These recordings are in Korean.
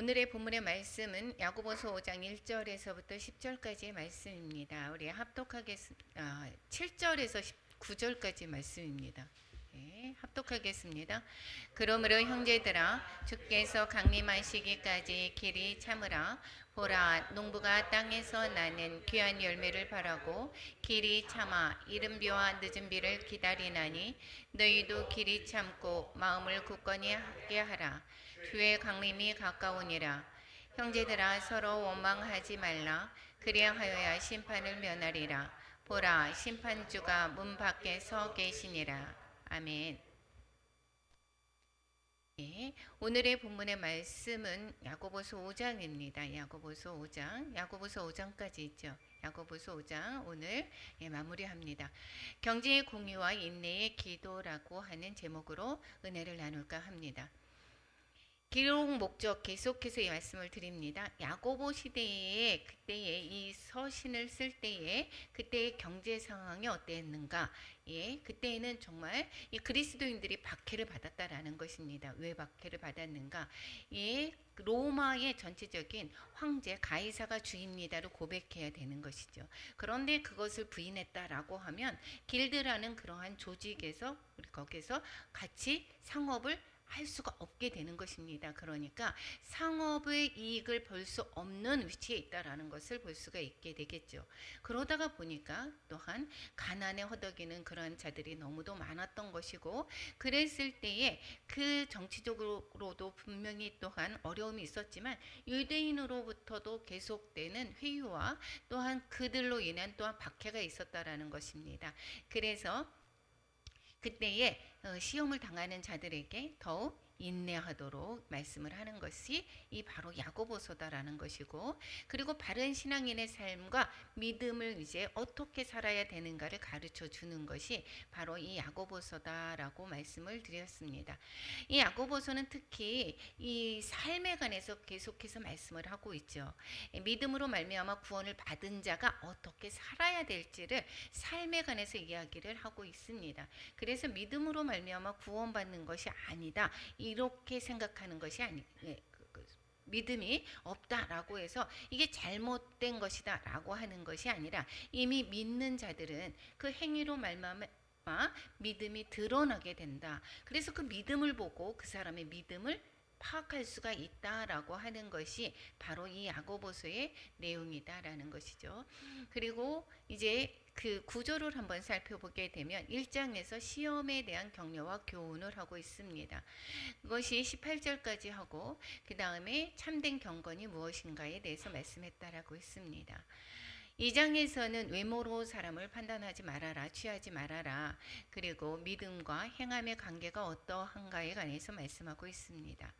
오늘의 본문의 말씀은 야고보서 5장 1절에서부터 10절까지의 말씀입니다. 우리 합독하겠습니다. 7절에서 9절까지 말씀입니다. 네, 합독하겠습니다. 그러므로 형제들아 주께서 강림하시기까지 길이 참으라. 보라, 농부가 땅에서 나는 귀한 열매를 바라고 길이 참아 이른 비와 늦은 비를 기다리나니 너희도 길이 참고 마음을 굳건히 하게 하라. 주의 강림이 가까우니라. 형제들아 서로 원망하지 말라. 그리하여야 심판을 면하리라. 보라, 심판주가 문 밖에 서 계시니라. 아멘. 예, 오늘의 본문의 말씀은 야고보서 5장입니다. 야고보서 5장, 야고보서 5장까지 있죠. 야고보서 5장 오늘 마무리합니다. 경제의 공유와 인내의 기도라고 하는 제목으로 은혜를 나눌까 합니다. 기록 목적 계속해서 이 말씀을 드립니다. 야고보 시대에 그때에 이 서신을 쓸 때에 그때의 경제 상황이 어땠는가? 예, 그때에는 정말 이 그리스도인들이 박해를 받았다라는 것입니다. 왜 박해를 받았는가? 예, 로마의 전체적인 황제 가이사가 주입니다로 고백해야 되는 것이죠. 그런데 그것을 부인했다라고 하면 길드라는 그러한 조직에서 우리 거기서 같이 상업을 할 수가 없게 되는 것입니다. 그러니까 상업의 이익을 볼 수 없는 위치에 있다라는 것을 볼 수가 있게 되겠죠. 그러다가 보니까 또한 가난에 허덕이는 그러한 자들이 너무도 많았던 것이고, 그랬을 때에 그 정치적으로도 분명히 또한 어려움이 있었지만 유대인으로부터도 계속되는 회유와 또한 그들로 인한 또한 박해가 있었다라는 것입니다. 그래서 그때에 시험을 당하는 자들에게 더욱 인내하도록 말씀을 하는 것이 이 바로 야고보서다라는 것이고, 그리고 바른 신앙인의 삶과 믿음을 이제 어떻게 살아야 되는가를 가르쳐 주는 것이 바로 이 야고보서다라고 말씀을 드렸습니다. 이 야고보서는 특히 이 삶에 관해서 계속해서 말씀을 하고 있죠. 믿음으로 말미암아 구원을 받은 자가 어떻게 살아야 될지를 삶에 관해서 이야기를 하고 있습니다. 그래서 믿음으로 말미암아 구원받는 것이 아니다, 이렇게 생각하는 것이 믿음이 없다라고 해서 이게 잘못된 것이다라고 하는 것이 아니라, 이미 믿는 자들은 그 행위로 말미암아 믿음이 드러나게 된다. 그래서 그 믿음을 보고 그 사람의 믿음을 파악할 수가 있다라고 하는 것이 바로 이 야고보서의 내용이다라는 것이죠. 그리고 이제 그 구조를 한번 살펴보게 되면 1장에서 시험에 대한 격려와 교훈을 하고 있습니다. 그것이 18절까지 하고 그 다음에 참된 경건이 무엇인가에 대해서 말씀했다라고 했습니다. 2장에서는 외모로 사람을 판단하지 말아라, 취하지 말아라, 그리고 믿음과 행함의 관계가 어떠한가에 관해서 말씀하고 있습니다.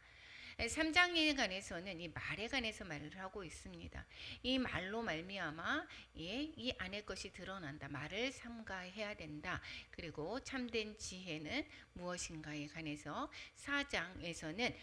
3장에 관해서는 이 말에 관해서 말을 하고 있습니다. 이 말로 말미암아 이 안의 것이 드러난다. 말을 삼가해야 된다. 그리고 참된 지혜는 무엇인가에 관해서 4장에서는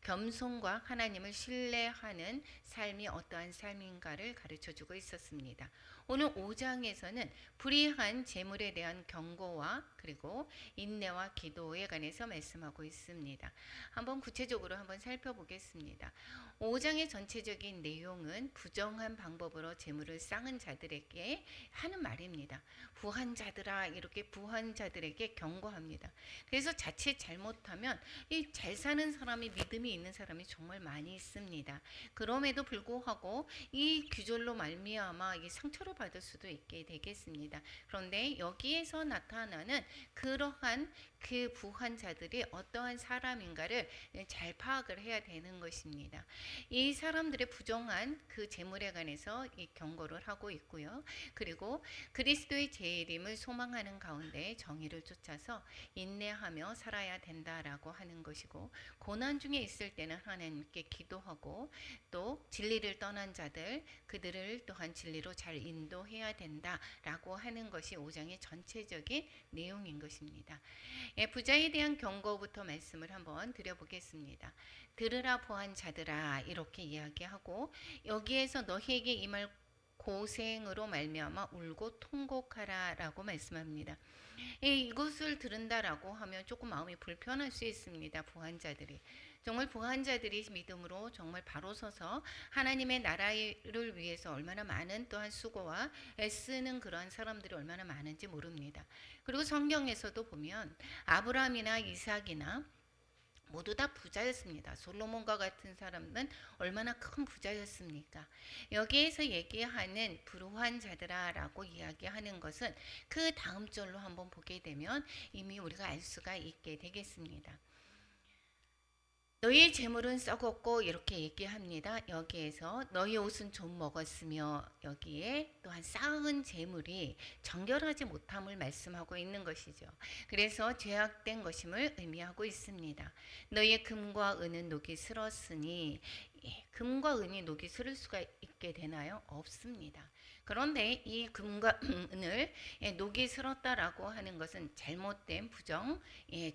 겸손과 하나님을 신뢰하는 삶이 어떠한 삶인가를 가르쳐주고 있었습니다. 오늘 5장에서는 불의한 재물에 대한 경고와 그리고 인내와 기도에 관해서 말씀하고 있습니다. 한번 구체적으로 한번 살펴보겠습니다. 5장의 전체적인 내용은 부정한 방법으로 재물을 쌓은 자들에게 하는 말입니다. 부한 자들아, 이렇게 부한 자들에게 경고합니다. 그래서 자칫 잘못하면 이 잘 사는 사람이, 믿음이 있는 사람이 정말 많이 있습니다. 그럼에도 불구하고 이 규절로 말미암아 이 상처를 받을 수도 있게 되겠습니다. 그런데 여기에서 나타나는 그러한 그 부한 자들이 어떠한 사람인가를 잘 파악을 해야 되는 것입니다. 이 사람들의 부정한 그 재물에 관해서 이 경고를 하고 있고요. 그리고 그리스도의 재림을 소망하는 가운데 정의를 쫓아서 인내하며 살아야 된다라고 하는 것이고, 고난 중에 있을 때는 하나님께 기도하고 또 진리를 떠난 자들, 그들을 또한 진리로 잘 인도해야 된다라고 하는 것이 5장의 전체적인 내용인 것입니다. 부자에 대한 경고부터 말씀을 한번 드려보겠습니다. 들으라 부한 자들아, 이렇게 이야기하고, 여기에서 너희에게 임할 고생으로 말미암아 울고 통곡하라라고 말씀합니다. 이것을 들은다라고 하면 조금 마음이 불편할 수 있습니다. 부한 자들이. 정말 부한 자들이 믿음으로 정말 바로 서서 하나님의 나라를 위해서 얼마나 많은 또한 수고와 애쓰는 그러한 사람들이 얼마나 많은지 모릅니다. 그리고 성경에서도 보면 아브라함이나 이삭이나 모두 다 부자였습니다. 솔로몬과 같은 사람은 얼마나 큰 부자였습니까? 여기에서 얘기하는 불우한 자들아라고 이야기하는 것은 그 다음 절로 한번 보게 되면 이미 우리가 알 수가 있게 되겠습니다. 너희의 재물은 썩었고 이렇게 얘기합니다. 여기에서 너희 옷은 좀 먹었으며 여기에 또한 쌓은 재물이 정결하지 못함을 말씀하고 있는 것이죠. 그래서 죄악된 것임을 의미하고 있습니다. 너희의 금과 은은 녹이 슬었으니 금과 은이 녹이 슬을 수가 있게 되나요? 없습니다. 그런데 이 금과 은을 녹이 슬었다라고 하는 것은 잘못된 부정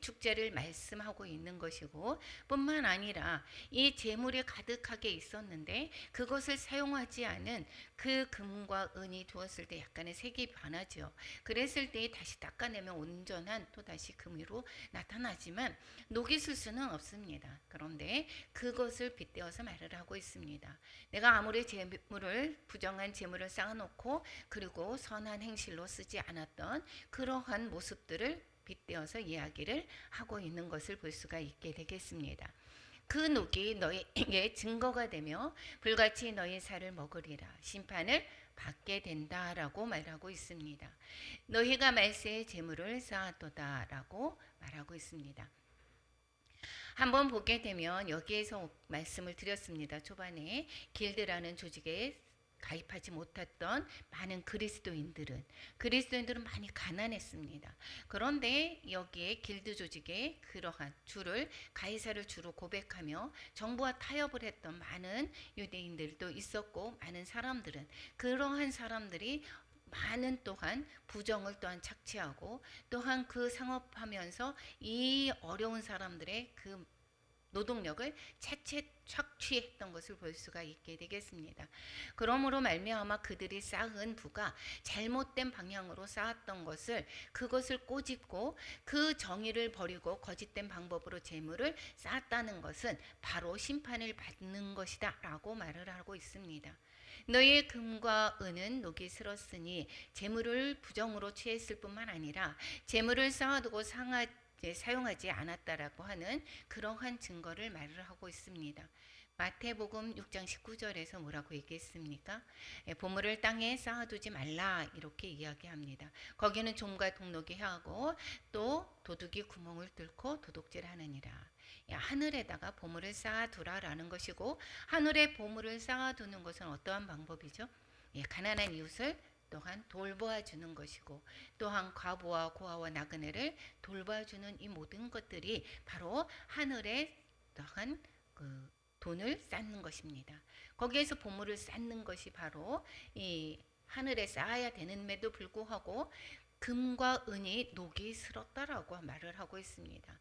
축제를 말씀하고 있는 것이고 뿐만 아니라 이 재물이 가득하게 있었는데 그것을 사용하지 않은 그 금과 은이 두었을 때 약간의 색이 변하죠. 그랬을 때 다시 닦아내면 온전한 또 다시 금으로 나타나지만 녹이 슬 수는 없습니다. 그런데 그것을 빗대어서 말을 하고 있습니다. 내가 아무리 재물을 부정한 재물을 쌓아놓고 그리고 선한 행실로 쓰지 않았던 그러한 모습들을 빗대어서 이야기를 하고 있는 것을 볼 수가 있게 되겠습니다. 그 녹이 너희에게 증거가 되며 불같이 너희 살을 먹으리라 심판을 받게 된다라고 말하고 있습니다. 너희가 말세의 재물을 쌓았도다라고 말하고 있습니다. 한번 보게 되면 여기에서 말씀을 드렸습니다. 초반에 길드라는 조직에 가입하지 못했던 많은 그리스도인들은 많이 가난했습니다. 그런데 여기에 길드 조직에 그러한 주를 가이사를 주로 고백하며 정부와 타협을 했던 많은 유대인들도 있었고 많은 사람들은 그러한 사람들이 많은 또한 부정을 또한 착취하고 또한 그 상업하면서 이 어려운 사람들의 그 노동력을 착취했던 것을 볼 수가 있게 되겠습니다. 그러므로 말미암아 그들이 쌓은 부가 잘못된 방향으로 쌓았던 것을 그것을 꼬집고 그 정의를 버리고 거짓된 방법으로 재물을 쌓았다는 것은 바로 심판을 받는 것이다 라고 말을 하고 있습니다. 너희의 금과 은은 녹이 슬었으니 재물을 부정으로 취했을 뿐만 아니라 재물을 쌓아두고 사용하지 않았다라고 하는 그러한 증거를 말을 하고 있습니다. 마태복음 6장 19절에서 뭐라고 얘기했습니까? 보물을 땅에 쌓아두지 말라 이렇게 이야기합니다. 거기는 좀과 동록이 하고 또 도둑이 구멍을 뚫고 도둑질하느니라. 하늘에다가 보물을 쌓아두라라는 것이고 하늘에 보물을 쌓아두는 것은 어떠한 방법이죠? 가난한 이웃을 또한 돌보아주는 것이고 또한 과부와 고아와 나그네를 돌봐주는 이 모든 것들이 바로 하늘에 또한 그 돈을 쌓는 것입니다. 거기에서 보물을 쌓는 것이 바로 이 하늘에 쌓아야 되는데도 불구하고 금과 은이 녹이 슬었다라고 말을 하고 있습니다.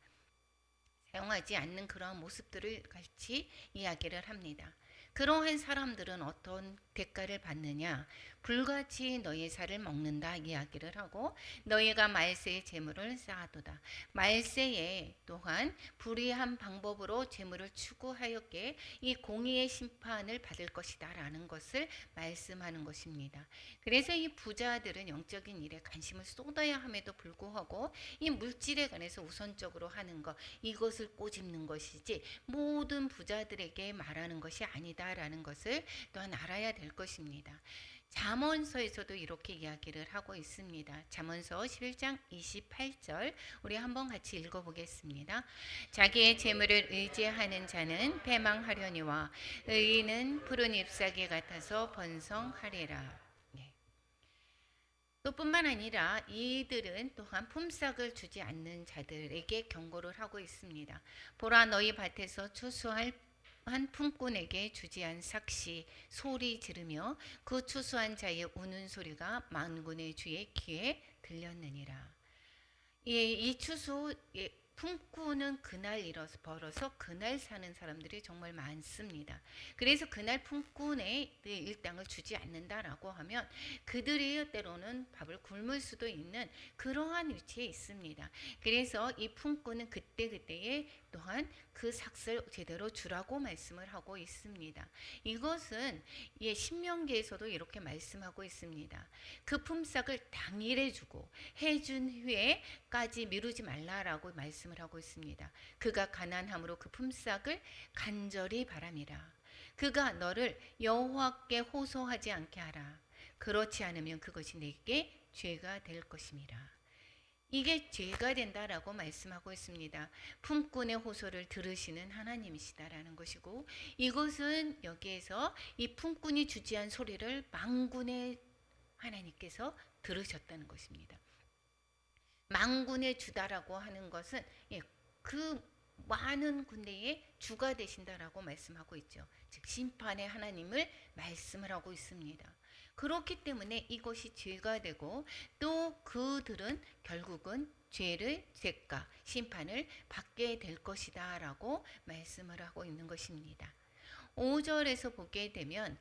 사용하지 않는 그러한 모습들을 같이 이야기를 합니다. 그러한 사람들은 어떤 대가를 받느냐? 불같이 너희 살을 먹는다 이야기를 하고 너희가 말세의 재물을 쌓아두다. 말세에 또한 불의한 방법으로 재물을 추구하였기에 이 공의의 심판을 받을 것이다 라는 것을 말씀하는 것입니다. 그래서 이 부자들은 영적인 일에 관심을 쏟아야 함에도 불구하고 이 물질에 관해서 우선적으로 하는 것 이것을 꼬집는 것이지 모든 부자들에게 말하는 것이 아니다라는 것을 또한 알아야 될 것입니다. 잠언서에서도 이렇게 이야기를 하고 있습니다. 잠언서 11장 28절 우리 한번 같이 읽어보겠습니다. 자기의 재물을 의지하는 자는 패망하려니와 의인은 푸른 잎사귀 같아서 번성하리라. 또 뿐만 아니라 이들은 또한 품삯을 주지 않는 자들에게 경고를 하고 있습니다. 보라 너희 밭에서 추수할 한 품꾼에게 주지한 삭시 소리 지르며 그 추수한 자의 우는 소리가 만군의 주의 귀에 들렸느니라. 이 추수 품꾼은 그날 일어서 벌어서 그날 사는 사람들이 정말 많습니다. 그래서 그날 품꾼의 일당을 주지 않는다라고 하면 그들이 때로는 밥을 굶을 수도 있는 그러한 위치에 있습니다. 그래서 이 품꾼은 그때그때에 또한 그 삭을 제대로 주라고 말씀을 하고 있습니다. 이것은 신명기에서도 이렇게 말씀하고 있습니다. 그 품삯을 당일에 주고 해준 후에까지 미루지 말라라고 말씀을 하고 있습니다. 그가 가난함으로 그 품삯을 간절히 바람이라. 그가 너를 여호와께 호소하지 않게 하라. 그렇지 않으면 그것이 내게 죄가 될 것임이라. 이게 죄가 된다라고 말씀하고 있습니다. 품꾼의 호소를 들으시는 하나님이시다라는 것이고, 이것은 여기에서 이 품꾼이 주지한 소리를 만군의 하나님께서 들으셨다는 것입니다. 만군의 주다라고 하는 것은 그 많은 군대의 주가 되신다라고 말씀하고 있죠. 즉 심판의 하나님을 말씀을 하고 있습니다. 그렇기 때문에 이것이 죄가 되고 또 그들은 결국은 죄가 심판을 받게 될 것이다 라고 말씀을 하고 있는 것입니다. 5절에서 보게 되면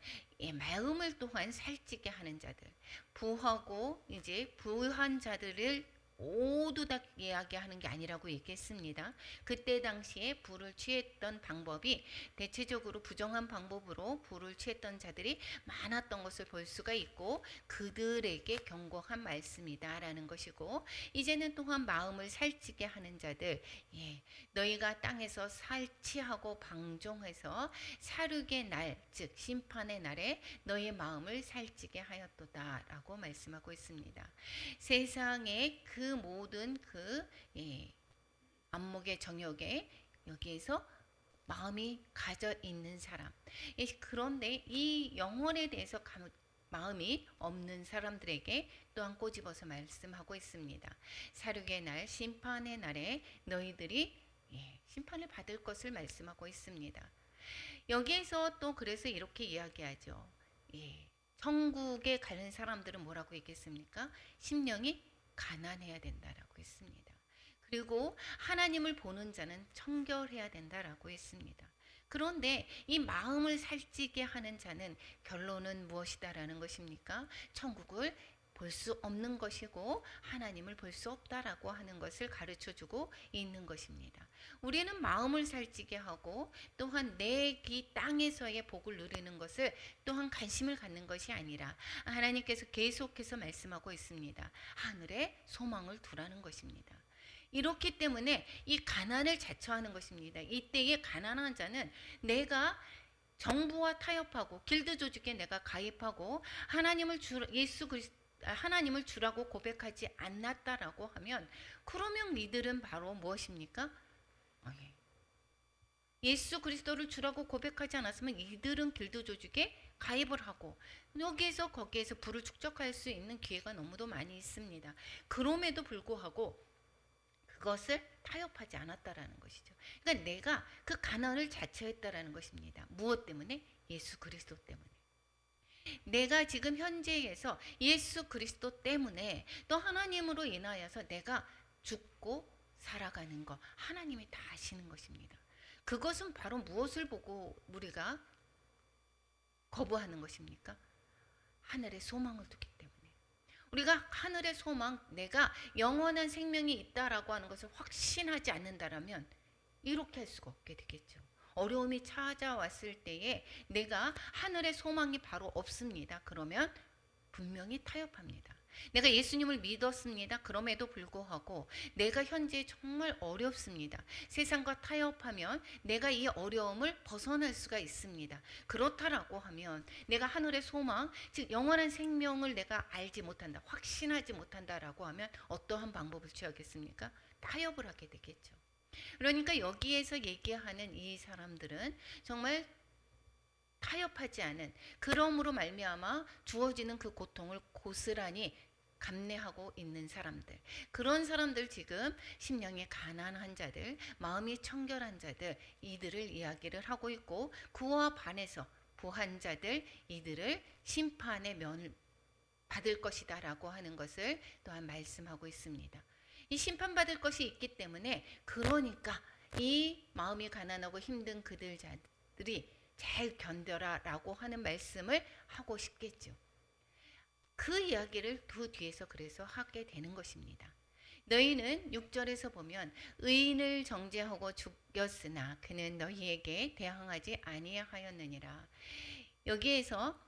마음을 또한 살찌게 하는 자들, 부하고 이제 부한 자들을 모두 다 이야기하는 게 아니라고 얘기했습니다. 그때 당시에 불을 취했던 방법이 대체적으로 부정한 방법으로 불을 취했던 자들이 많았던 것을 볼 수가 있고, 그들에게 경고한 말씀이다라는 것이고, 이제는 또한 마음을 살찌게 하는 자들, 너희가 땅에서 살취하고 방종해서 사륙의 날, 즉 심판의 날에 너희의 마음을 살찌게 하였도다라고 말씀하고 있습니다. 세상의 그 모든 안목의 정욕에 여기에서 마음이 가져 있는 사람, 그런데 이 영혼에 대해서 마음이 없는 사람들에게 또한 꼬집어서 말씀하고 있습니다. 사륙의 날, 심판의 날에 너희들이 심판을 받을 것을 말씀하고 있습니다. 여기에서 또 그래서 이렇게 이야기하죠. 천국에 가는 사람들은 뭐라고 얘기했습니까? 심령이 가난해야 된다라고 했습니다. 그리고 하나님을 보는 자는 청결해야 된다라고 했습니다. 그런데 이 마음을 살찌게 하는 자는 결론은 무엇이다라는 것입니까? 천국을 볼 수 없는 것이고 하나님을 볼 수 없다라고 하는 것을 가르쳐주고 있는 것입니다. 우리는 마음을 살찌게 하고 또한 내 이 땅에서의 복을 누리는 것을 또한 관심을 갖는 것이 아니라 하나님께서 계속해서 말씀하고 있습니다. 하늘에 소망을 두라는 것입니다. 이렇기 때문에 이 가난을 자처하는 것입니다. 이때의 가난한 자는 내가 정부와 타협하고 길드 조직에 내가 가입하고 하나님을 주라고 고백하지 않았다라고 하면, 그러면 이들은 바로 무엇입니까? 예수 그리스도를 주라고 고백하지 않았으면 이들은 길드 조직에 가입을 하고 여기에서 거기에서 부를 축적할 수 있는 기회가 너무도 많이 있습니다. 그럼에도 불구하고 그것을 타협하지 않았다라는 것이죠. 그러니까 내가 그 가난을 자처했다라는 것입니다. 무엇 때문에? 예수 그리스도 때문에. 내가 지금 현재에서 예수 그리스도 때문에 또 하나님으로 인하여서 내가 죽고 살아가는 것, 하나님이 다 아시는 것입니다. 그것은 바로 무엇을 보고 우리가 거부하는 것입니까? 하늘의 소망을 두기 때문에. 우리가 하늘의 소망, 내가 영원한 생명이 있다라고 하는 것을 확신하지 않는다라면 이렇게 할 수가 없게 되겠죠. 어려움이 찾아왔을 때에 내가 하늘의 소망이 바로 없습니다. 그러면 분명히 타협합니다. 내가 예수님을 믿었습니다. 그럼에도 불구하고 내가 현재 정말 어렵습니다. 세상과 타협하면 내가 이 어려움을 벗어날 수가 있습니다. 그렇다라고 하면 내가 하늘의 소망, 즉 영원한 생명을 내가 알지 못한다, 확신하지 못한다라고 하면 어떠한 방법을 취하겠습니까? 타협을 하게 되겠죠. 그러니까 여기에서 얘기하는 이 사람들은 정말 타협하지 않은, 그러므로 말미암아 주어지는 그 고통을 고스란히 감내하고 있는 사람들, 그런 사람들, 지금 심령이 가난한 자들, 마음이 청결한 자들, 이들을 이야기를 하고 있고, 그와 반해서 부한 자들, 이들을 심판의 면을 받을 것이다 라고 하는 것을 또한 말씀하고 있습니다. 이 심판받을 것이 있기 때문에, 그러니까 이 마음이 가난하고 힘든 그들이 잘 견뎌라 라고 하는 말씀을 하고 싶겠죠. 그 이야기를 그 뒤에서 그래서 하게 되는 것입니다. 너희는 6절에서 보면 의인을 정죄하고 죽였으나 그는 너희에게 대항하지 아니하였느니라. 여기에서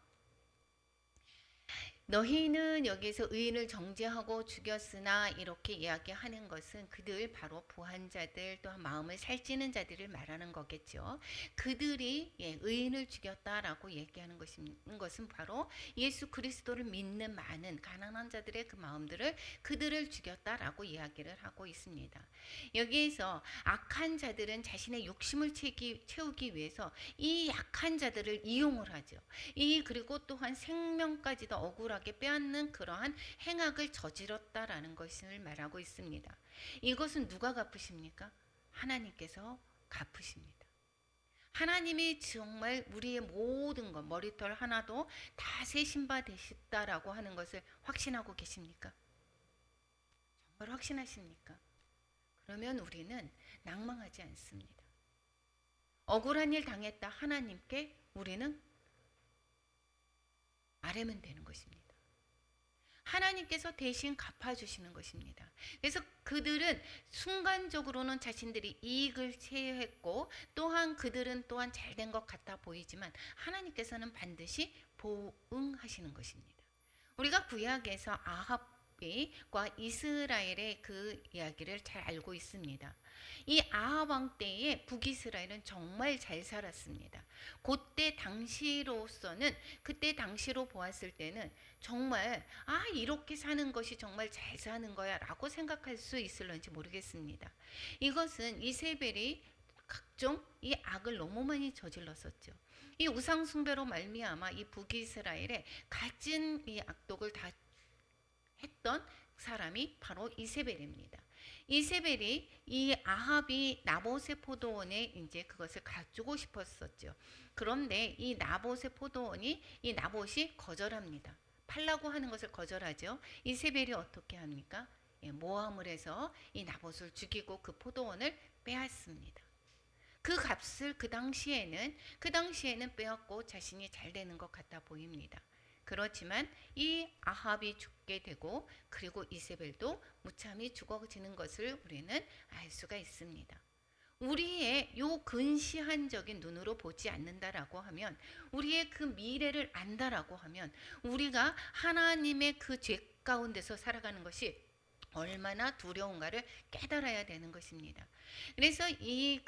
너희는 여기서 의인을 정죄하고 죽였으나 이렇게 이야기하는 것은 그들 바로 부한 자들 또한 마음을 살찌는 자들을 말하는 거겠죠. 그들이 의인을 죽였다라고 얘기하는 것은 바로 예수 그리스도를 믿는 많은 가난한 자들의 그 마음들을 그들을 죽였다라고 이야기를 하고 있습니다. 여기에서 악한 자들은 자신의 욕심을 채우기 위해서 이 약한 자들을 이용을 하죠. 그리고 또한 생명까지도 억울하게 빼앗는 그러한 행악을 저질렀다라는 것을 말하고 있습니다. 이것은 누가 갚으십니까? 하나님께서 갚으십니다. 하나님이 정말 우리의 모든 것, 머리털 하나도 다 세신 바 되셨다라고 하는 것을 확신하고 계십니까? 정말 확신하십니까? 그러면 우리는 낭망하지 않습니다. 억울한 일 당했다 하나님께 우리는 말하면 되는 것입니다. 하나님께서 대신 갚아주시는 것입니다. 그래서 그들은 순간적으로는 자신들이 이익을 취했고 또한 그들은 또한 잘된 것 같아 보이지만 하나님께서는 반드시 보응하시는 것입니다. 우리가 구약에서 아합과 이스라엘의 그 이야기를 잘 알고 있습니다. 이 아합 왕 때에 북이스라엘은 정말 잘 살았습니다. 그때 당시로서는 그때 당시로 보았을 때는 정말 이렇게 사는 것이 정말 잘 사는 거야 라고 생각할 수 있을런지 모르겠습니다. 이것은 이세벨이 각종 이 악을 너무 많이 저질렀었죠. 이 우상 숭배로 말미암아 이 북이스라엘에 갖은 이 악독을 다 했던 사람이 바로 이세벨입니다. 이세벨이 이 아합이 나봇의 포도원에 이제 그것을 가지고 싶었었죠. 그런데 이 나봇의 포도원이 이 나봇이 거절합니다. 팔라고 하는 것을 거절하죠. 이세벨이 어떻게 합니까? 모함을 해서 이 나봇을 죽이고 그 포도원을 빼앗습니다. 그 값을 그 당시에는 빼앗고 자신이 잘 되는 것 같아 보입니다. 그렇지만 이 아합이 죽게 되고 그리고 이세벨도 무참히 죽어지는 것을 우리는 알 수가 있습니다. 우리의 요 근시한적인 눈으로 보지 않는다라고 하면 우리의 그 미래를 안다라고 하면 우리가 하나님의 그 죄 가운데서 살아가는 것이 얼마나 두려운가를 깨달아야 되는 것입니다. 그래서 이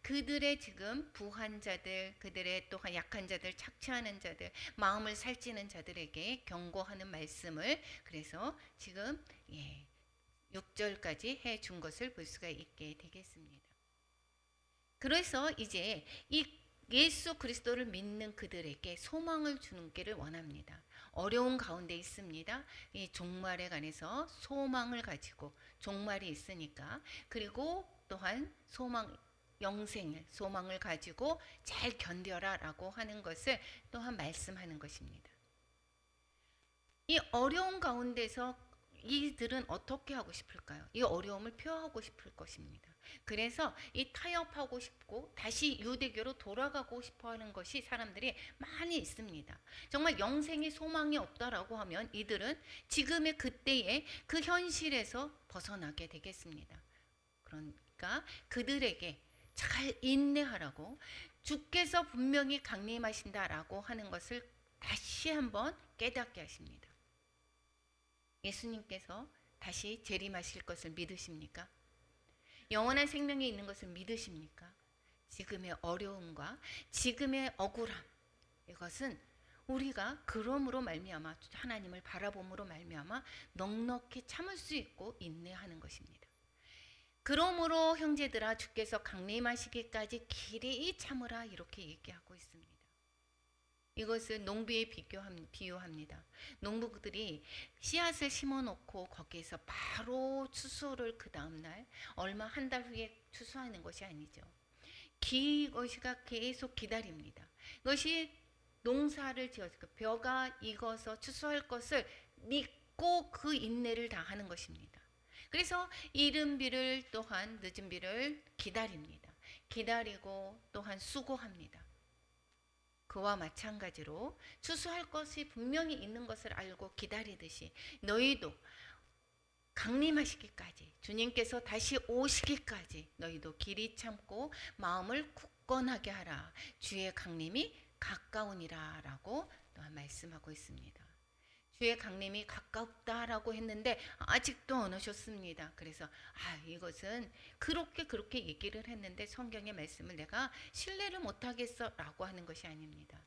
그들의 지금 부한 자들, 그들의 또한 약한 자들, 착취하는 자들, 마음을 살찌는 자들에게 경고하는 말씀을 그래서 지금 6절까지 해 준 것을 볼 수가 있게 되겠습니다. 그래서 이제 이 예수 그리스도를 믿는 그들에게 소망을 주는 길을 원합니다. 어려운 가운데 있습니다. 이 종말에 관해서 소망을 가지고 종말이 있으니까 그리고 또한 영생을 소망을 가지고 잘 견뎌라 라고 하는 것을 또한 말씀하는 것입니다. 이 어려운 가운데서 이들은 어떻게 하고 싶을까요? 이 어려움을 표하고 싶을 것입니다. 그래서 이 타협하고 싶고 다시 유대교로 돌아가고 싶어 하는 것이 사람들이 많이 있습니다. 정말 영생의 소망이 없다라고 하면 이들은 지금의 그때의 그 현실에서 벗어나게 되겠습니다. 그러니까 그들에게 잘 인내하라고 주께서 분명히 강림하신다라고 하는 것을 다시 한번 깨닫게 하십니다. 예수님께서 다시 재림하실 것을 믿으십니까? 영원한 생명이 있는 것을 믿으십니까? 지금의 어려움과 지금의 억울함 이것은 우리가 그러므로 말미암아 하나님을 바라봄으로 말미암아 넉넉히 참을 수 있고 인내하는 것입니다. 그러므로 형제들아 주께서 강림하시기까지 길이 참으라 이렇게 얘기하고 있습니다. 이것을 농부에 비유합니다. 농부들이 씨앗을 심어놓고 거기에서 바로 추수를 그 다음날 얼마 한 달 후에 추수하는 것이 아니죠. 그것이가 계속 기다립니다. 그것이 농사를 지어서 벼가 익어서 추수할 것을 믿고 그 인내를 다하는 것입니다. 그래서 이른 비를 또한 늦은 비를 기다립니다. 기다리고 또한 수고합니다. 그와 마찬가지로 추수할 것이 분명히 있는 것을 알고 기다리듯이 너희도 강림하시기까지, 주님께서 다시 오시기까지 너희도 길이 참고 마음을 굳건하게 하라. 주의 강림이 가까우니라 라고 또한 말씀하고 있습니다. 주의 강림이 가깝다라고 했는데 아직도 안 오셨습니다. 그래서 이것은 그렇게 얘기를 했는데 성경의 말씀을 내가 신뢰를 못하겠어 라고 하는 것이 아닙니다.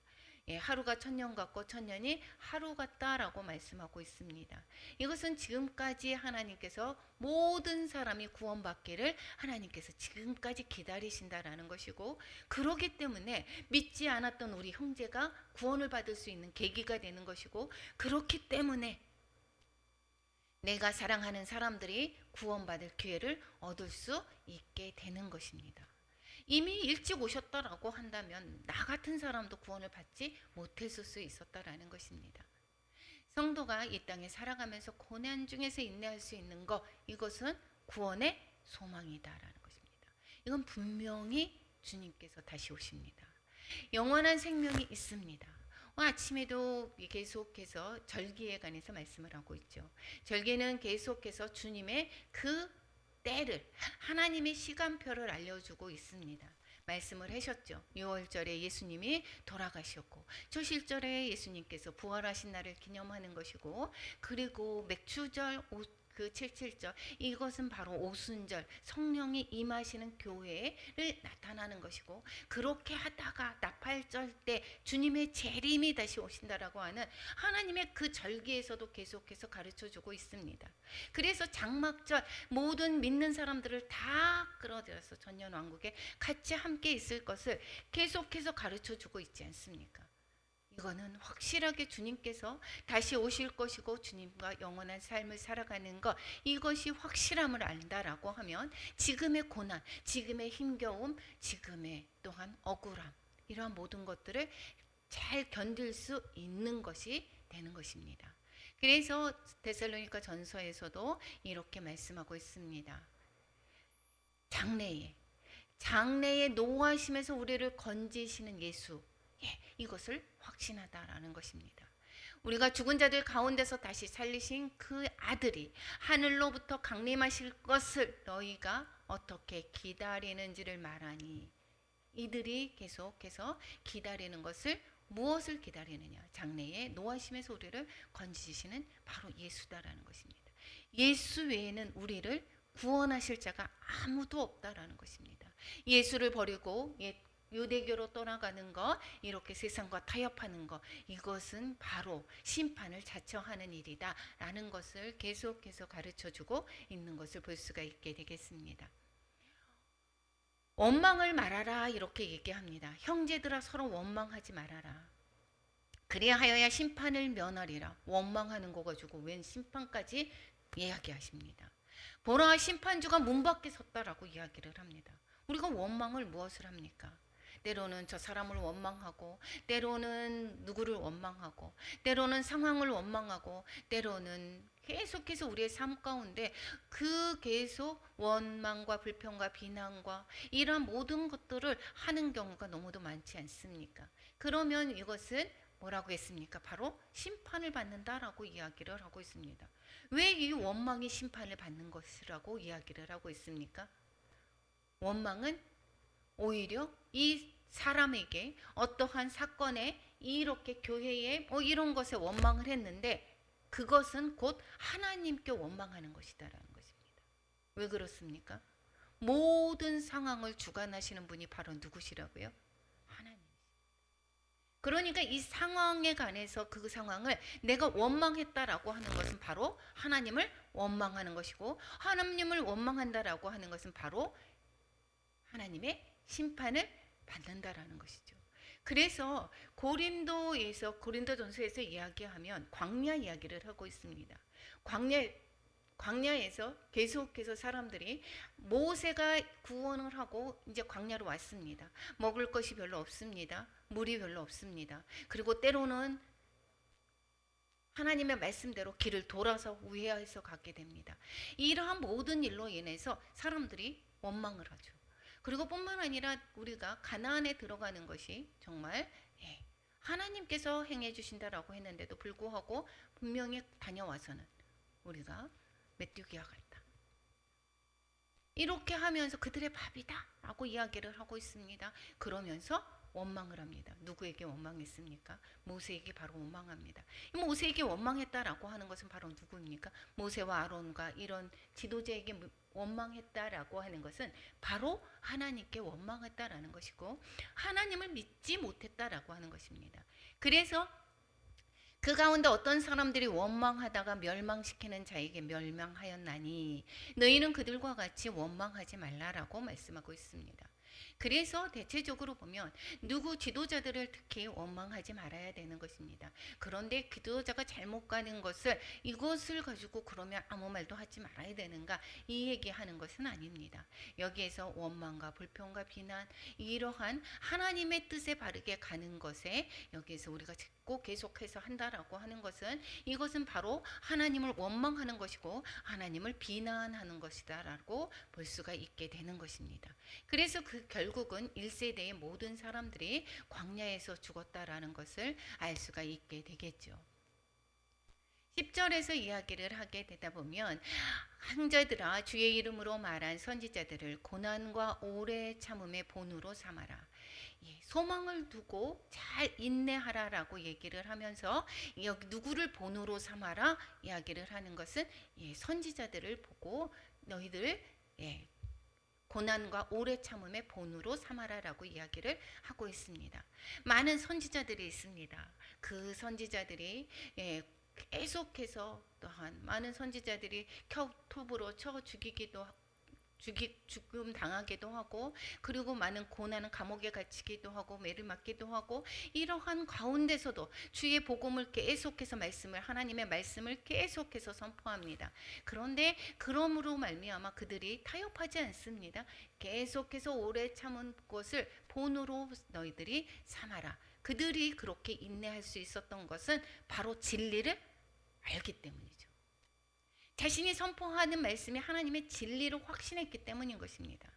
예, 하루가 천년 같고 천년이 하루 같다라고 말씀하고 있습니다. 이것은 지금까지 하나님께서 모든 사람이 구원받기를 하나님께서 지금까지 기다리신다라는 것이고, 그러기 때문에 믿지 않았던 우리 형제가 구원을 받을 수 있는 계기가 되는 것이고, 그렇기 때문에 내가 사랑하는 사람들이 구원받을 기회를 얻을 수 있게 되는 것입니다. 이미 일찍 오셨다라고 한다면 나 같은 사람도 구원을 받지 못했을 수 있었다라는 것입니다. 성도가 이 땅에 살아가면서 고난 중에서 인내할 수 있는 것, 이것은 구원의 소망이다라는 것입니다. 이건 분명히 주님께서 다시 오십니다. 영원한 생명이 있습니다. 아침에도 계속해서 절기에 관해서 말씀을 하고 있죠. 절기는 계속해서 주님의 그 때를, 하나님의 시간표를 알려주고 있습니다. 말씀을 하셨죠. 6월절에 예수님이 돌아가셨고, 초실절에 예수님께서 부활하신 날을 기념하는 것이고, 그리고 맥추절, 그 77절, 이것은 바로 오순절, 성령이 임하시는 교회를 나타나는 것이고, 그렇게 하다가 나팔절 때 주님의 재림이 다시 오신다라고 하는 하나님의 그 절기에서도 계속해서 가르쳐주고 있습니다. 그래서 장막절, 모든 믿는 사람들을 다 끌어들여서 전년왕국에 같이 함께 있을 것을 계속해서 가르쳐주고 있지 않습니까? 이거는 확실하게 주님께서 다시 오실 것이고 주님과 영원한 삶을 살아가는 것, 이것이 확실함을 안다라고 하면 지금의 고난, 지금의 힘겨움, 지금의 또한 억울함, 이러한 모든 것들을 잘 견딜 수 있는 것이 되는 것입니다. 그래서 데살로니가 전서에서도 이렇게 말씀하고 있습니다. 장래에 노하심에서 우리를 건지시는 예수, 이것을 확신하다라는 것입니다. 우리가 죽은 자들 가운데서 다시 살리신 그 아들이 하늘로부터 강림하실 것을 너희가 어떻게 기다리는지를 말하니, 이들이 계속해서 기다리는 것을, 무엇을 기다리느냐, 장래에 노하심에서 우리를 건지시는 바로 예수다라는 것입니다. 예수 외에는 우리를 구원하실 자가 아무도 없다라는 것입니다. 예수를 버리고 유대교로 떠나가는 것, 이렇게 세상과 타협하는 것, 이것은 바로 심판을 자처하는 일이다 라는 것을 계속해서 가르쳐주고 있는 것을 볼 수가 있게 되겠습니다. 원망을 말아라 이렇게 얘기합니다. 형제들아 서로 원망하지 말아라. 그리하여야 심판을 면하리라. 원망하는 거 가지고 웬 심판까지 이야기하십니다. 보라, 심판주가 문 밖에 섰다라고 이야기를 합니다. 우리가 원망을 무엇을 합니까? 때로는 저 사람을 원망하고, 때로는 누구를 원망하고, 때로는 상황을 원망하고, 때로는 계속해서 우리의 삶 가운데 그 계속 원망과 불평과 비난과 이러한 모든 것들을 하는 경우가 너무도 많지 않습니까? 그러면 이것은 뭐라고 했습니까? 바로 심판을 받는다라고 이야기를 하고 있습니다. 왜 이 원망이 심판을 받는 것이라고 이야기를 하고 있습니까? 원망은 오히려 이 사람에게 어떠한 사건에, 이렇게 교회에 이런 것에 원망을 했는데 그것은 곧 하나님께 원망하는 것이다라는 것입니다. 왜 그렇습니까? 모든 상황을 주관하시는 분이 바로 누구시라고요? 하나님. 그러니까 이 상황에 관해서 그 상황을 내가 원망했다라고 하는 것은 바로 하나님을 원망하는 것이고, 하나님을 원망한다라고 하는 것은 바로 하나님의 심판을 받는다라는 것이죠. 그래서 고린도전서에서 이야기하면 광야 이야기를 하고 있습니다. 광야에서 계속해서 사람들이, 모세가 구원을 하고 이제 광야로 왔습니다. 먹을 것이 별로 없습니다. 물이 별로 없습니다. 그리고 때로는 하나님의 말씀대로 길을 돌아서 우회해서 가게 됩니다. 이러한 모든 일로 인해서 사람들이 원망을 하죠. 그리고 뿐만 아니라 우리가 가나안에 들어가는 것이 정말 하나님께서 행해 주신다라고 했는데도 불구하고 분명히 다녀와서는 우리가 메뚜기와 같다. 이렇게 하면서 그들의 밥이다 라고 이야기를 하고 있습니다. 그러면서 원망을 합니다. 누구에게 원망했습니까? 모세에게 바로 원망합니다. 모세에게 원망했다라고 하는 것은 바로 누구입니까? 모세와 아론과 이런 지도자에게 원망했다라고 하는 것은 바로 하나님께 원망했다라는 것이고 하나님을 믿지 못했다라고 하는 것입니다. 그래서 그 가운데 어떤 사람들이 원망하다가 멸망시키는 자에게 멸망하였나니 너희는 그들과 같이 원망하지 말라라고 말씀하고 있습니다. 그래서 대체적으로 보면 누구 지도자들을 특히 원망하지 말아야 되는 것입니다. 그런데 지도자가 잘못 가는 것을 이것을 가지고 그러면 아무 말도 하지 말아야 되는가 이 얘기하는 것은 아닙니다. 여기에서 원망과 불평과 비난 이러한 하나님의 뜻에 바르게 가는 것에 여기에서 우리가 꼭 계속해서 한다라고 하는 것은 이것은 바로 하나님을 원망하는 것이고 하나님을 비난하는 것이다라고 볼 수가 있게 되는 것입니다. 그래서 그 결국은 1세대의 모든 사람들이 광야에서 죽었다라는 것을 알 수가 있게 되겠죠. 10절에서 이야기를 하게 되다 보면 형제들아 주의 이름으로 말한 선지자들을 고난과 오래 참음의 본으로 삼아라. 소망을 두고 잘 인내하라라고 얘기를 하면서 여기 누구를 본으로 삼아라 이야기를 하는 것은 선지자들을 보고 너희들 고난과 오래 참음의 본으로 삼아라라고 이야기를 하고 있습니다. 많은 선지자들이 있습니다. 그 선지자들이 계속해서 또한 많은 선지자들이 톱으로 쳐 죽이기도 죽음 당하기도 하고 그리고 많은 고난은 감옥에 갇히기도 하고 매를 맞기도 하고 이러한 가운데서도 주의 복음을 계속해서 하나님의 말씀을 계속해서 선포합니다. 그런데 그러므로 말미암아 그들이 타협하지 않습니다. 계속해서 오래 참은 것을 본으로 너희들이 삼아라. 그들이 그렇게 인내할 수 있었던 것은 바로 진리를 알기 때문이죠. 자신이 선포하는 말씀이 하나님의 진리로 확신했기 때문인 것입니다.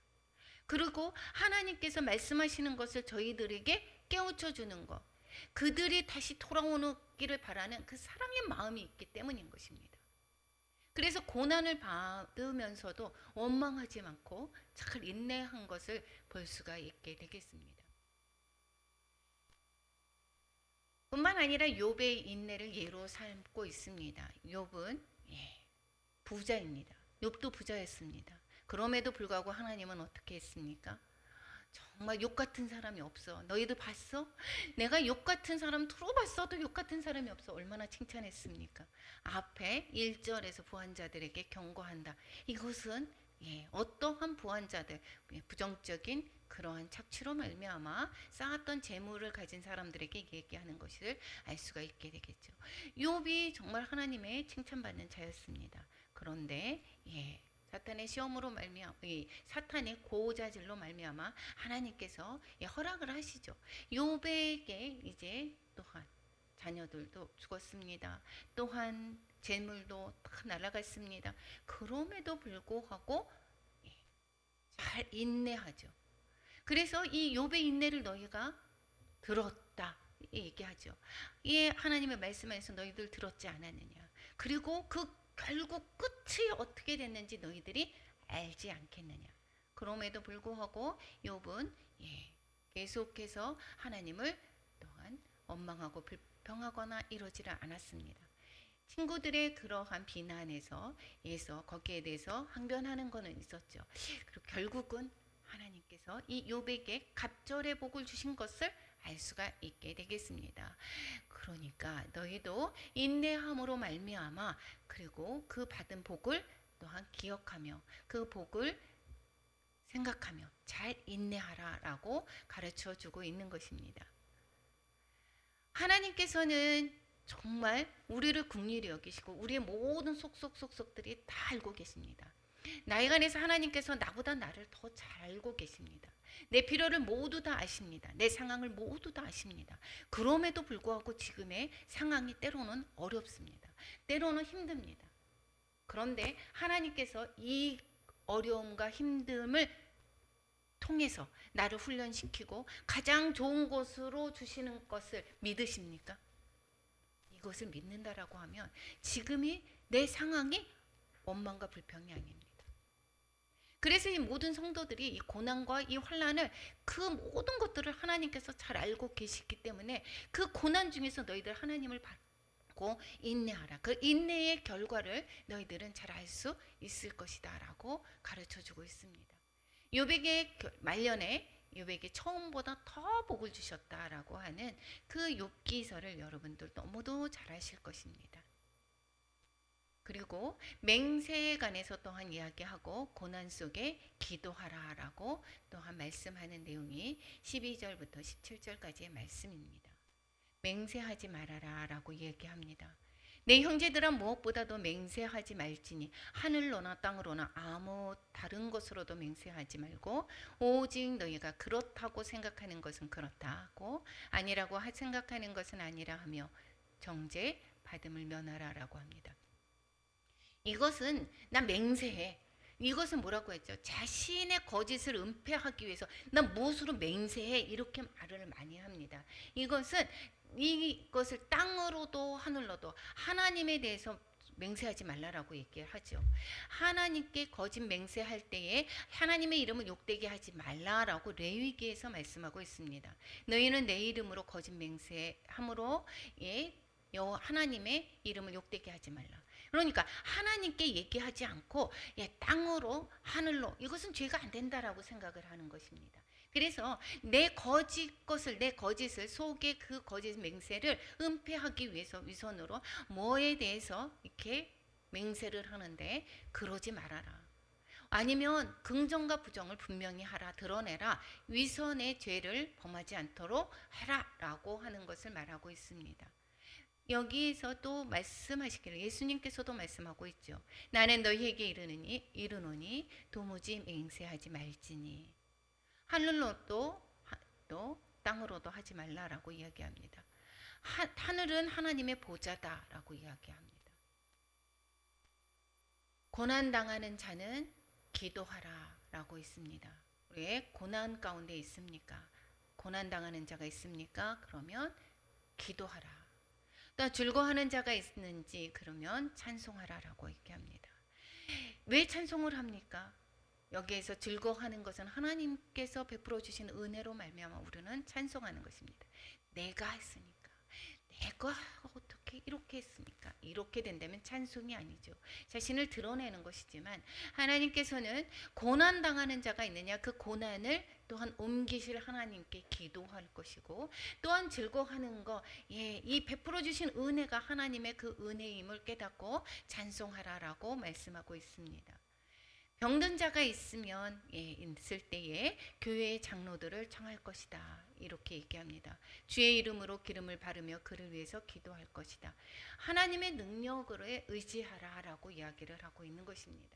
그리고 하나님께서 말씀하시는 것을 저희들에게 깨우쳐 주는 것, 그들이 다시 돌아오기를 바라는 그 사랑의 마음이 있기 때문인 것입니다. 그래서 고난을 받으면서도 원망하지 않고 잘 인내한 것을 볼 수가 있게 되겠습니다. 뿐만 아니라 욥의 인내를 예로 삼고 있습니다. 욥은 부자입니다. 욥도 부자였습니다. 그럼에도 불구하고 하나님은 어떻게 했습니까? 정말 욥 같은 사람이 없어. 너희들 봤어? 내가 욥 같은 사람 들어봤어도 욥 같은 사람이 없어. 얼마나 칭찬했습니까? 앞에 1절에서 부한자들에게 경고한다. 이것은 어떠한 부한자들, 부정적인 그러한 착취로 말미암아 쌓았던 재물을 가진 사람들에게 얘기하는 것을 알 수가 있게 되겠죠. 욥이 정말 하나님의 칭찬받는 자였습니다. 그런데 사탄의 시험으로 말미암아 사탄의 고자질로 말미암아 하나님께서 허락을 하시죠. 욥에게 이제 또한 자녀들도 죽었습니다. 또한 재물도 다 날아갔습니다. 그럼에도 불구하고 잘 인내하죠. 그래서 이 욥의 인내를 너희가 들었다 얘기하죠. 하나님의 말씀에서 너희들 들었지 않았느냐. 그리고 그 결국 끝이 어떻게 됐는지 너희들이 알지 않겠느냐. 그럼에도 불구하고 욥은 계속해서 하나님을 또한 원망하고 불평하거나 이러지를 않았습니다. 친구들의 그러한 비난에서 거기에 대해서 항변하는 것은 있었죠. 그리고 결국은 하나님께서 이 욥에게 갑절의 복을 주신 것을 알 수가 있게 되겠습니다. 그러니까 너희도 인내함으로 말미암아 그리고 그 받은 복을 또한 기억하며 그 복을 생각하며 잘 인내하라라고 가르쳐 주고 있는 것입니다. 하나님께서는 정말 우리를 긍휼히 여기시고 우리의 모든 속속들이 다 알고 계십니다. 나에 관해서 하나님께서 나보다 나를 더 잘 알고 계십니다. 내 필요를 모두 다 아십니다. 내 상황을 모두 다 아십니다. 그럼에도 불구하고 지금의 상황이 때로는 어렵습니다. 때로는 힘듭니다. 그런데 하나님께서 이 어려움과 힘듦을 통해서 나를 훈련시키고 가장 좋은 곳으로 주시는 것을 믿으십니까? 이것을 믿는다라고 하면 지금이 내 상황이 원망과 불평이 아닙니다. 그래서 이 모든 성도들이 이 고난과 이 환난을 그 모든 것들을 하나님께서 잘 알고 계시기 때문에 그 고난 중에서 너희들 하나님을 받고 인내하라. 그 인내의 결과를 너희들은 잘 알 수 있을 것이다 라고 가르쳐주고 있습니다. 욥에게 말년에 욥에게 처음보다 더 복을 주셨다라고 하는 그 욥기서를 여러분들 너무도 잘 아실 것입니다. 그리고 맹세에 관해서 또한 이야기하고 고난 속에 기도하라라고 또한 말씀하는 내용이 12절부터 17절까지의 말씀입니다. 맹세하지 말아라라고 얘기합니다. 내 형제들아 무엇보다도 맹세하지 말지니 하늘로나 땅으로나 아무 다른 것으로도 맹세하지 말고 오직 너희가 그렇다고 생각하는 것은 그렇다 하고 아니라고 생각하는 것은 아니라 하며 정죄 받음을 면하라라고 합니다. 이것은 난 맹세해. 이것은 뭐라고 했죠? 자신의 거짓을 은폐하기 위해서 난 무엇으로 맹세해 이렇게 말을 많이 합니다. 이것은 이것을 땅으로도 하늘로도 하나님에 대해서 맹세하지 말라라고 얘기를 하죠. 하나님께 거짓 맹세할 때에 하나님의 이름을 욕되게 하지 말라라고 레위기에서 말씀하고 있습니다. 너희는 내 이름으로 거짓 맹세함으로 하나님의 이름을 욕되게 하지 말라. 그러니까 하나님께 얘기하지 않고 땅으로 하늘로 이것은 죄가 안 된다라고 생각을 하는 것입니다. 그래서 내 거짓을 속에 그 거짓 맹세를 은폐하기 위해서 위선으로 뭐에 대해서 이렇게 맹세를 하는데 그러지 말아라. 아니면 긍정과 부정을 분명히 하라, 드러내라, 위선의 죄를 범하지 않도록 하라라고 하는 것을 말하고 있습니다. 여기에서도 말씀하시기를 예수님께서도 말씀하고 있죠. 나는 너희에게 이르노니 도무지 맹세하지 말지니 하늘로도 또 땅으로도 하지 말라라고 이야기합니다. 하늘은 하나님의 보좌다라고 이야기합니다. 고난당하는 자는 기도하라라고 있습니다. 왜 고난 가운데 있습니까? 고난당하는 자가 있습니까? 그러면 기도하라. 또 즐거워하는 자가 있는지 그러면 찬송하라라고 얘기합니다. 왜 찬송을 합니까? 여기에서 즐거워하는 것은 하나님께서 베풀어 주신 은혜로 말미암아 우리는 찬송하는 것입니다. 내가 했으니까, 내가 어떻게 이렇게 했습니까? 이렇게 된다면 찬송이 아니죠. 자신을 드러내는 것이지만 하나님께서는 고난 당하는 자가 있느냐 그 고난을 또한 옮기실 하나님께 기도할 것이고 또한 즐거워하는 거 이 베풀어 주신 은혜가 하나님의 그 은혜임을 깨닫고 찬송하라라고 말씀하고 있습니다. 병든 자가 있을 때에 교회의 장로들을 청할 것이다. 이렇게 얘기합니다. 주의 이름으로 기름을 바르며 그를 위해서 기도할 것이다. 하나님의 능력으로 의지하라라고 이야기를 하고 있는 것입니다.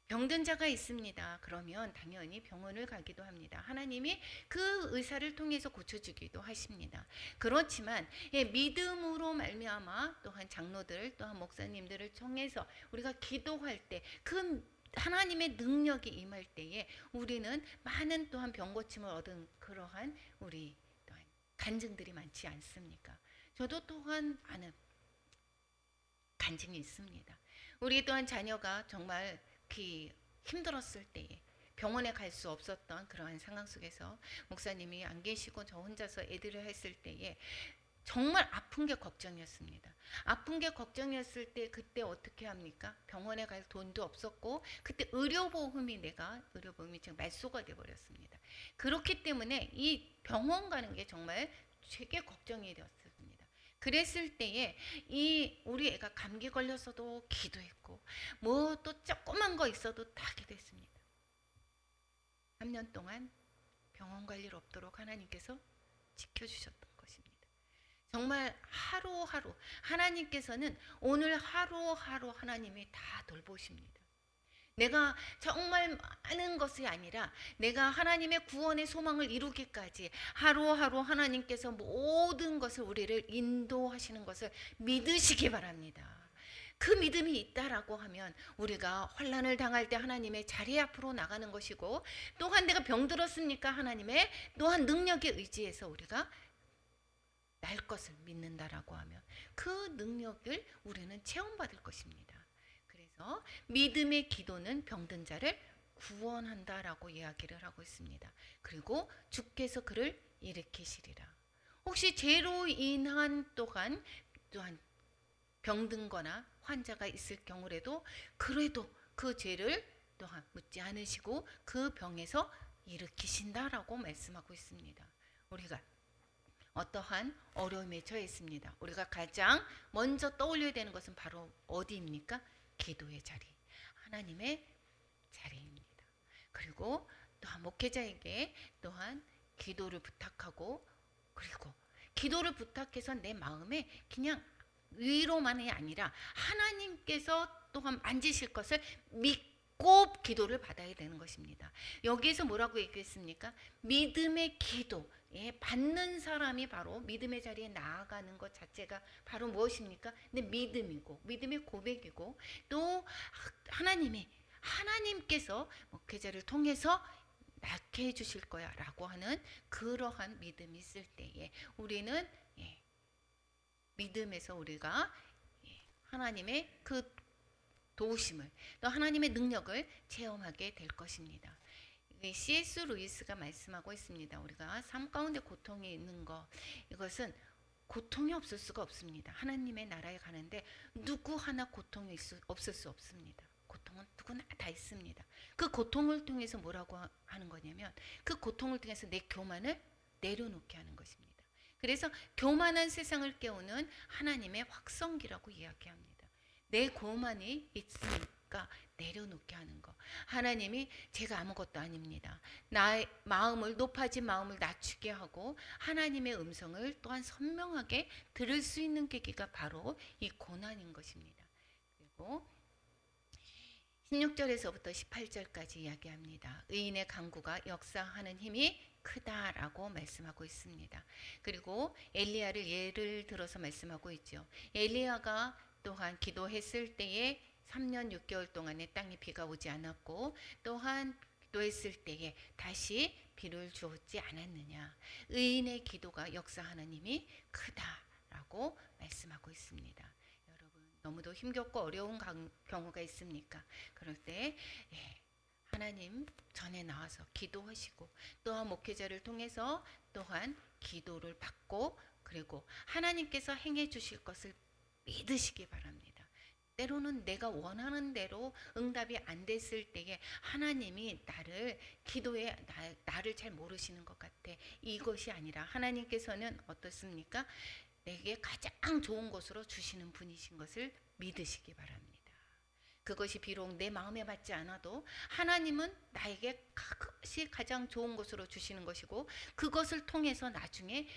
병든 자가 있습니다. 그러면 당연히 병원을 가기도 합니다. 하나님이 그 의사를 통해서 고쳐주기도 하십니다. 그렇지만 믿음으로 말미암아 또한 장로들 또한 목사님들을 통해서 우리가 기도할 때 그 하나님의 능력이 임할 때에 우리는 많은 또한 병고침을 얻은 그러한 우리 또한 간증들이 많지 않습니까? 저도 또한 아는 간증이 있습니다. 우리 또한 자녀가 정말 힘들었을 때에 병원에 갈 수 없었던 그러한 상황 속에서 목사님이 안 계시고 저 혼자서 애들을 했을 때에 정말 아픈 게 걱정이었습니다. 아픈 게 걱정이었을 때 그때 어떻게 합니까? 병원에 갈 돈도 없었고 그때 의료보험이 지금 말소가 돼버렸습니다. 그렇기 때문에 이 병원 가는 게 정말 되게 걱정이 되었습니다. 그랬을 때에 우리 애가 감기 걸렸어도 기도했고 뭐 또 조그만 거 있어도 다 기도했습니다. 3년 동안 병원 갈 일 없도록 하나님께서 지켜주셨던 것입니다. 정말 하루하루 하나님께서는 오늘 하루하루 하나님이 다 돌보십니다. 내가 정말 많은 것이 아니라 내가 하나님의 구원의 소망을 이루기까지 하루하루 하나님께서 모든 것을 우리를 인도하시는 것을 믿으시기 바랍니다. 그 믿음이 있다라고 하면 우리가 환난을 당할 때 하나님의 자리 앞으로 나가는 것이고 또한 내가 병들었으니까 하나님의 또한 능력에 의지해서 우리가 날 것을 믿는다라고 하면 그 능력을 우리는 체험받을 것입니다. 그래서 그래서 믿음의 기도는 병든 자를 구원한다라고 이야기를 하고 있습니다. 그리고 주께서 그를 일으키시리라. 혹시 죄로 인한 또한 병든 거나 환자가 있을 경우라도 그래도 그 죄를 또한 묻지 않으시고 그 병에서 일으키신다라고 말씀하고 있습니다. 우리가 어떠한 어려움에 처해 있습니다. 우리가 가장 먼저 떠올려야 되는 것은 바로 어디입니까? 기도의 자리, 하나님의 자리입니다. 그리고 또한 목회자에게 또한 기도를 부탁하고, 그리고 기도를 부탁해서 내 마음에 그냥 위로만이 아니라 하나님께서 또한 만지실 것을 믿고 기도를 받아야 되는 것입니다. 여기에서 뭐라고 얘기했습니까? 믿음의 기도, 받는 사람이 바로 믿음의 자리에 나아가는 것 자체가 바로 무엇입니까? 믿음이고, 믿음의 고백이고, 또 하나님께서 목회자를 통해서 낫게 해주실 거야 라고 하는 그러한 믿음이 있을 때에 우리는 믿음에서 우리가 하나님의 그 도우심을, 또 하나님의 능력을 체험하게 될 것입니다. C.S. 루이스가 말씀하고 있습니다. 우리가 삶 가운데 고통이 있는 것, 이것은 고통이 없을 수가 없습니다. 하나님의 나라에 가는데 누구 하나 고통이 없을 수 없습니다. 고통은 누구나 다 있습니다. 그 고통을 통해서 뭐라고 하는 거냐면, 그 고통을 통해서 내 교만을 내려놓게 하는 것입니다. 그래서 교만한 세상을 깨우는 하나님의 확성기라고 이야기합니다. 내 교만이 있으니까 내려놓게 하는 거. 하나님이 제가 아무것도 아닙니다. 나의 마음을, 높아진 마음을 낮추게 하고 하나님의 음성을 또한 선명하게 들을 수 있는 계기가 바로 이 고난인 것입니다. 그리고 16절에서부터 18절까지 이야기합니다. 의인의 간구가 역사하는 힘이 크다라고 말씀하고 있습니다. 그리고 엘리야를 예를 들어서 말씀하고 있죠. 엘리야가 또한 기도했을 때에 3년 6개월 동안에 땅에 비가 오지 않았고, 또한 기도했을 때에 다시 비를 주었지 않았느냐. 의인의 기도가 역사하는 힘이 크다라고 말씀하고 있습니다. 너무도 힘겹고 어려운 경우가 있습니까? 그럴 때 하나님 전에 나와서 기도하시고, 또한 목회자를 통해서 또한 기도를 받고, 그리고 하나님께서 행해 주실 것을 믿으시기 바랍니다. 때로는 내가 원하는 대로 응답이 안 됐을 때에 하나님이 나를 잘 모르시는 것 같아. 이것이 아니라 하나님께서는 어떻습니까? 내게 가장 좋은 것으로 주시는 분이신 것을 믿으시기 바랍니다. 그것이 비록 내 마음에 맞지 않아도 하나님은 나에게 그것이 가장 좋은 것으로 주시는 것이고, 그것을 통해서 나중에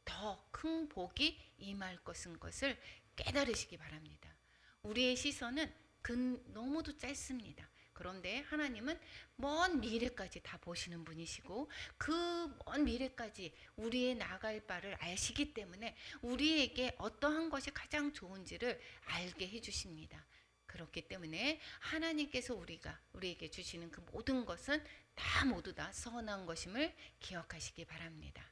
더 큰 복이 임할 것을 깨달으시기 바랍니다. 우리의 시선은 너무도 짧습니다. 그런데 하나님은 먼 미래까지 다 보시는 분이시고, 그 먼 미래까지 우리의 나갈 바를 아시기 때문에 우리에게 어떠한 것이 가장 좋은지를 알게 해주십니다. 그렇기 때문에 하나님께서 우리에게 주시는 그 모든 것은 모두 다 선한 것임을 기억하시기 바랍니다.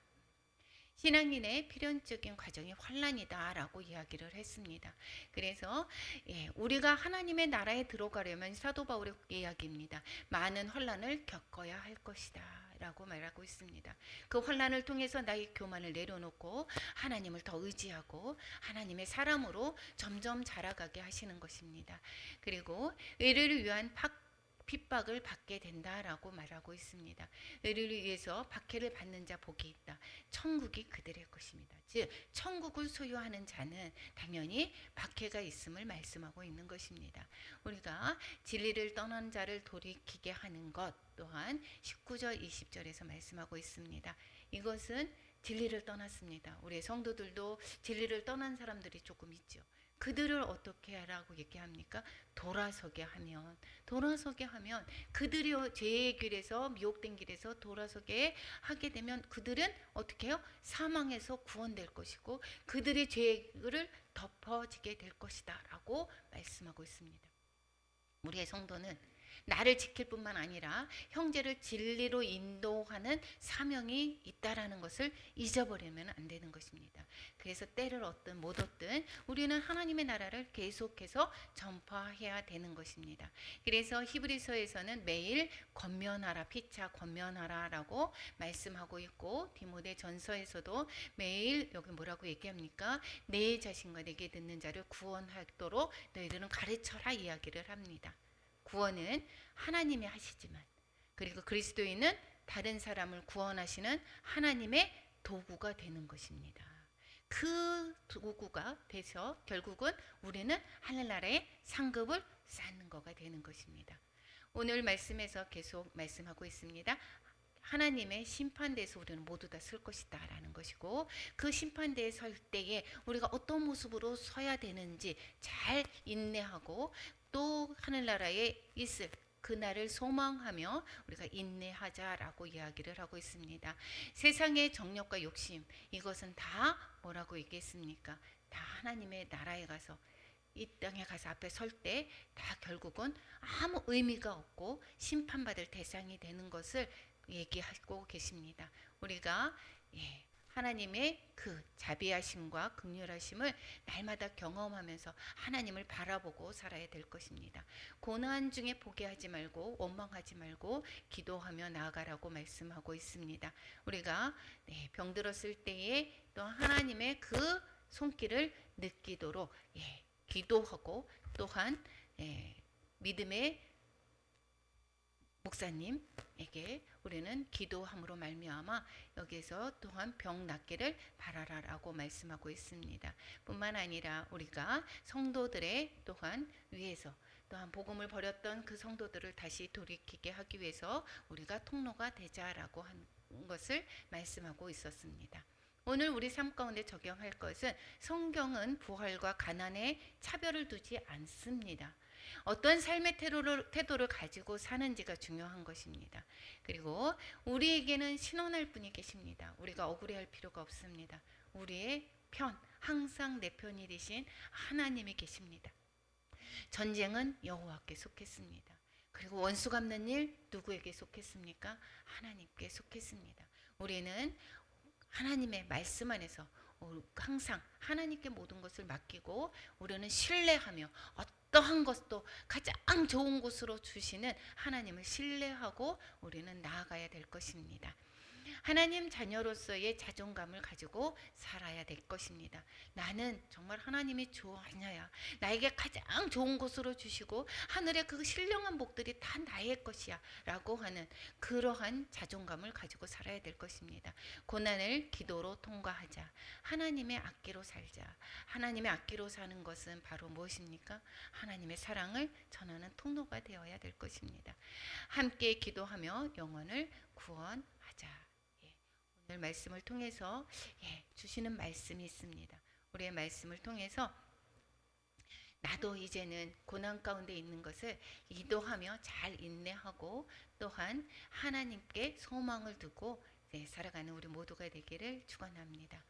신앙인의 필연적인 과정이 환난이다라고 이야기를 했습니다. 그래서 우리가 하나님의 나라에 들어가려면 사도 바울의 이야기입니다. 많은 환난을 겪어야 할 것이다 라고 말하고 있습니다. 그 환난을 통해서 나의 교만을 내려놓고 하나님을 더 의지하고 하나님의 사람으로 점점 자라가게 하시는 것입니다. 그리고 의를 위한 핍박을 받게 된다라고 말하고 있습니다. 의를 위해서 박해를 받는 자 복이 있다. 천국이 그들의 것입니다. 즉 천국을 소유하는 자는 당연히 박해가 있음을 말씀하고 있는 것입니다. 우리가 진리를 떠난 자를 돌이키게 하는 것 또한 19절 20절에서 말씀하고 있습니다. 이것은 진리를 떠났습니다. 우리 성도들도 진리를 떠난 사람들이 조금 있죠. 그들을 어떻게 하라고 얘기합니까? 돌아서게 하면 그들이 죄의 길에서, 미혹된 길에서 돌아서게 하게 되면 그들은 어떻게 해요? 사망에서 구원될 것이고 그들의 죄를 덮어지게 될 것이다 라고 말씀하고 있습니다. 우리의 성도는 나를 지킬 뿐만 아니라 형제를 진리로 인도하는 사명이 있다라는 것을 잊어버리면 안 되는 것입니다. 그래서 때를 얻든 못 얻든 우리는 하나님의 나라를 계속해서 전파해야 되는 것입니다. 그래서 히브리서에서는 매일 권면하라, 피차 권면하라라고 말씀하고 있고, 디모데 전서에서도 매일 여기 뭐라고 얘기합니까? 내 자신과 내게 듣는 자를 구원하도록 너희들은 가르쳐라 이야기를 합니다. 구원은 하나님이 하시지만, 그리고 그리스도인은 다른 사람을 구원하시는 하나님의 도구가 되는 것입니다. 그 도구가 돼서 결국은 우리는 하늘나라의 상급을 쌓는 거가 되는 것입니다. 오늘 말씀에서 계속 말씀하고 있습니다. 하나님의 심판대에서 우리는 모두 다 설 것이다 라는 것이고, 그 심판대에 설 때에 우리가 어떤 모습으로 서야 되는지 잘 인내하고, 또 하늘나라에 있을 그날을 소망하며 우리가 인내하자라고 이야기를 하고 있습니다. 세상의 정욕과 욕심, 이것은 다 뭐라고 얘기했습니까? 다 하나님의 나라에 가서, 이 땅에 가서 앞에 설 때 다 결국은 아무 의미가 없고 심판받을 대상이 되는 것을 얘기하고 계십니다. 우리가 하나님의 그 자비하심과 긍휼하심을 날마다 경험하면서 하나님을 바라보고 살아야 될 것입니다. 고난 중에 포기하지 말고 원망하지 말고 기도하며 나아가라고 말씀하고 있습니다. 우리가 병들었을 때에 또 하나님의 그 손길을 느끼도록 기도하고, 또한 믿음의 목사님에게 우리는 기도함으로 말미암아 여기서 또한 병 낫기를 바라라라고 말씀하고 있습니다. 뿐만 아니라 우리가 성도들의 또한 위해서, 또한 복음을 버렸던 그 성도들을 다시 돌이키게 하기 위해서 우리가 통로가 되자라고 한 것을 말씀하고 있었습니다. 오늘 우리 삶 가운데 적용할 것은, 성경은 부활과 가난에 차별을 두지 않습니다. 어떤 삶의 태도를 가지고 사는지가 중요한 것입니다. 그리고 우리에게는 신원할 분이 계십니다. 우리가 억울해할 필요가 없습니다. 우리의 편, 항상 내 편이 되신 하나님이 계십니다. 전쟁은 여호와께 속했습니다. 그리고 원수 갚는 일 누구에게 속했습니까? 하나님께 속했습니다. 우리는 하나님의 말씀 안에서 항상 하나님께 모든 것을 맡기고, 우리는 신뢰하며 어떠한 것도 가장 좋은 곳으로 주시는 하나님을 신뢰하고 우리는 나아가야 될 것입니다. 하나님 자녀로서의 자존감을 가지고 살아야 될 것입니다. 나는 정말 하나님이 좋아하냐, 나에게 가장 좋은 곳으로 주시고 하늘의 그 신령한 복들이 다 나의 것이야 라고 하는 그러한 자존감을 가지고 살아야 될 것입니다. 고난을 기도로 통과하자. 하나님의 악기로 살자. 하나님의 악기로 사는 것은 바로 무엇입니까? 하나님의 사랑을 전하는 통로가 되어야 될 것입니다. 함께 기도하며 영혼을 구원하자. 오늘 말씀을 통해서 주시는 말씀이 있습니다. 우리의 말씀을 통해서 나도 이제는 고난 가운데 있는 것을 기도하며 잘 인내하고, 또한 하나님께 소망을 두고 살아가는 우리 모두가 되기를 축원합니다.